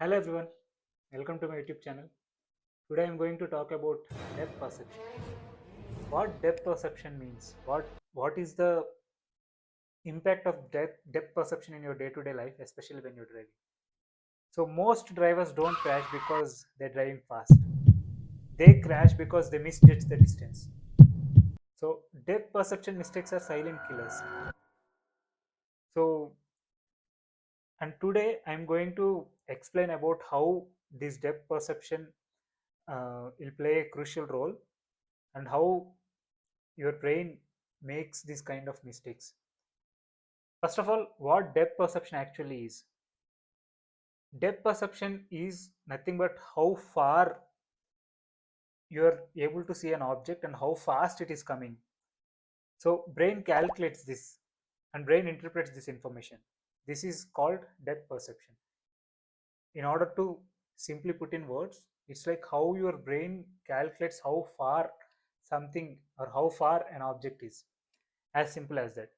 Hello everyone, welcome to my YouTube channel. Today I am going to talk about depth perception. What depth perception means? What is the impact of depth perception in your day-to-day life, especially when you're driving? So most drivers don't crash because they're driving fast. They crash because they misjudge the distance. So depth perception mistakes are silent killers. So and today I'm going to explain about how this depth perception will play a crucial role and how your brain makes these kind of mistakes. First of all, what depth perception actually is. Depth perception is nothing but how far you are able to see an object and how fast it is coming. So brain calculates this and brain interprets this information. This is called depth perception. In order to simply put in words, it's like how your brain calculates how far something or how far an object is. As simple as that.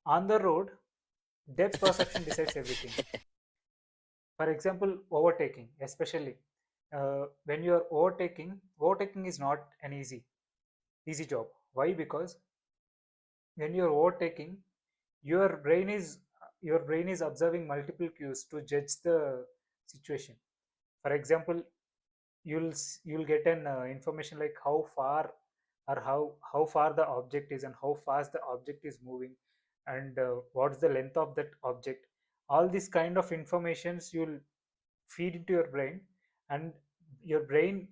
On the road, depth perception decides everything. For example, overtaking, especially when you are overtaking is not an easy job. Why? Because when you are overtaking, your brain is your brain is observing multiple cues to judge the situation. For example, you'll get an information like how far or how far the object is and how fast the object is moving and what's the length of that object. All these kind of informations you'll feed into your brain, and your brain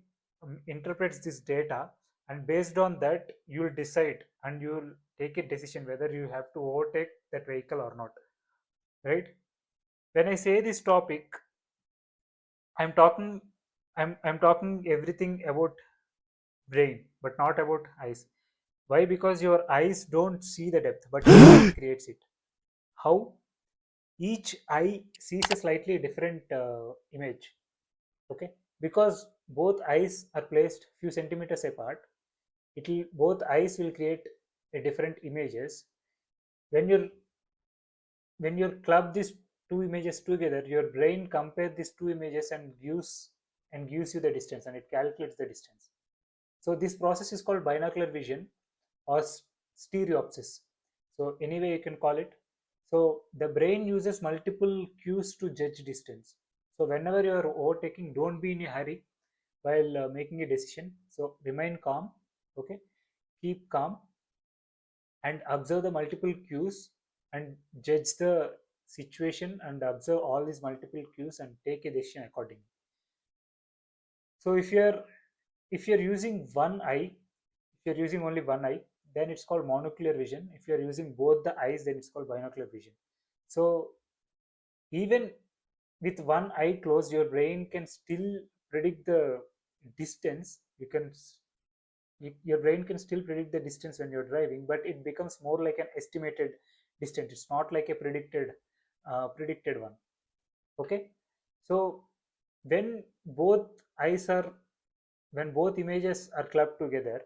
interprets this data, and based on that you'll decide and you'll take a decision whether you have to overtake that vehicle or not, right? When I say this topic, i'm talking I'm talking everything about brain but not about eyes. Why? Because your eyes don't see the depth but your brain creates it. How? Each eye sees a slightly different image. Okay, because both eyes are placed few centimeters apart, it will both eyes will create a different images. when you when you club these two images together, your brain compares these two images and gives you the distance, and it calculates the distance. So this process is called binocular vision or stereopsis. So anyway you can call it. So the brain uses multiple cues to judge distance. So whenever you are overtaking, don't be in a hurry while making a decision. So remain calm. Okay, keep calm and observe the multiple cues and judge the situation and observe all these multiple cues and take a decision accordingly. So if you're using one eye, if you're using only one eye, then it's called monocular vision. If you're using both the eyes, then it's called binocular vision. So even with one eye closed, your brain can still predict the distance. Your brain can still predict the distance when you're driving, but it becomes more like an estimated distance. It's not like a predicted one. Okay, so when both eyes are when both images are clubbed together,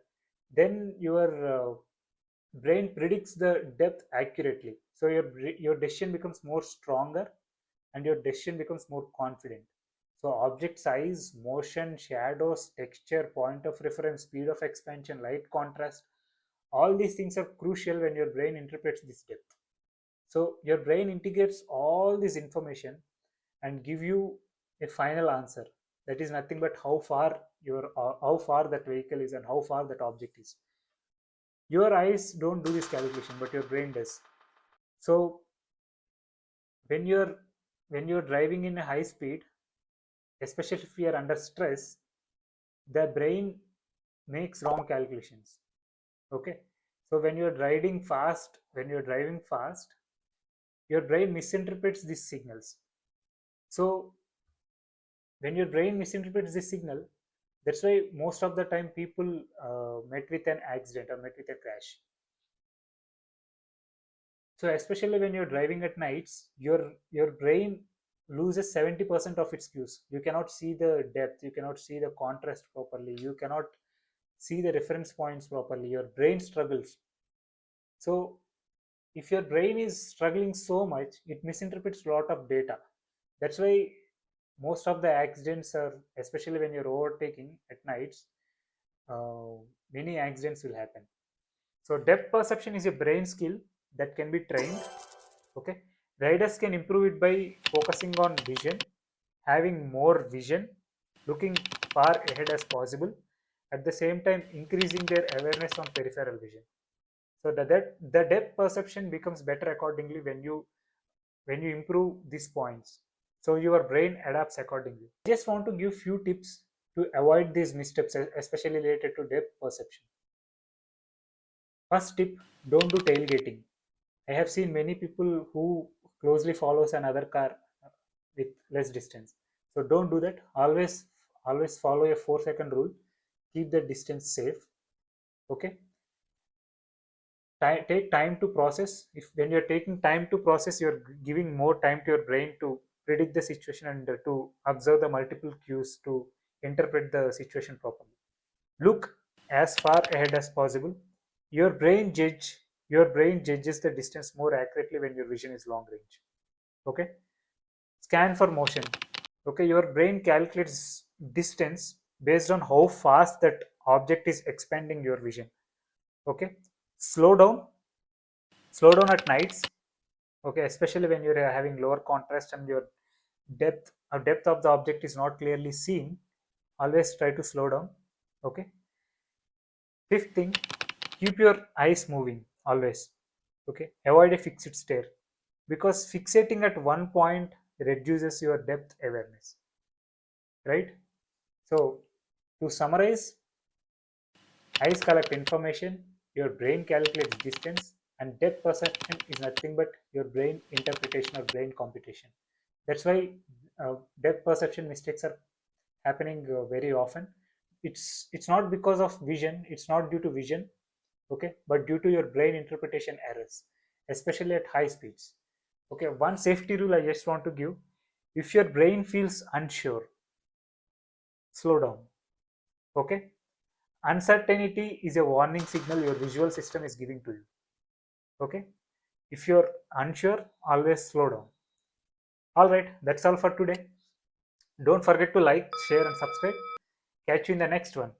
then your brain predicts the depth accurately. So your decision becomes more stronger and your decision becomes more confident. So object size, motion, shadows, texture, point of reference, speed of expansion, light contrast, all these things are crucial when your brain interprets this depth. So your brain integrates all this information and give you a final answer. That is nothing but how far that vehicle is and how far that object is. Your eyes don't do this calculation, but your brain does. So when you're when you're driving in a high speed, especially if you are under stress, the brain makes wrong calculations. Okay, so when you're driving fast, your brain misinterprets these signals. So when your brain misinterprets this signal, that's why most of the time people met with an accident or met with a crash. So especially when you're driving at nights, your brain loses 70% of its cues. You cannot see the depth, you cannot see the contrast properly, you cannot see the reference points properly. Your brain struggles. So if your brain is struggling so much, it misinterprets a lot of data. That's why most of the accidents are, especially when you're overtaking at nights, uh, many accidents will happen. So depth perception is a brain skill that can be trained. Okay, riders can improve it by focusing on vision, having more vision, looking far ahead as possible, at the same time increasing their awareness on peripheral vision. So the depth perception becomes better accordingly when you improve these points. So your brain adapts accordingly. I just want to give few tips to avoid these missteps, especially related to depth perception. First tip: don't do tailgating. I have seen many people who closely follows another car with less distance. So don't do that. Always follow a 4-second rule. Keep the distance safe. Okay. Take time to process. If when you're taking time to process, you're giving more time to your brain to predict the situation and to observe the multiple cues to interpret the situation properly. Look as far ahead as possible. Your brain judges the distance more accurately when your vision is long range. Okay. Scan for motion. Okay, your brain calculates distance based on how fast that object is expanding your vision. Okay, slow down slow down at nights. Okay, especially when you're having lower contrast and your depth of the object is not clearly seen. Always try to slow down. Okay. Fifth thing, keep your eyes moving always. Okay, avoid a fixed stare, because fixating at one point reduces your depth awareness, right? So to summarize, eyes collect information, your brain calculates distance, and depth perception is nothing but your brain interpretation or brain computation. That's why depth perception mistakes are happening very often. It's not because of vision, it's not due to vision, okay, but due to your brain interpretation errors, especially at high speeds. Okay, one safety rule I just want to give: if your brain feels unsure, slow down. Okay, uncertainty is a warning signal your visual system is giving to you. Okay, if you're unsure, always slow down. All right, that's all for today. Don't forget to like, share, and subscribe. Catch you in the next one.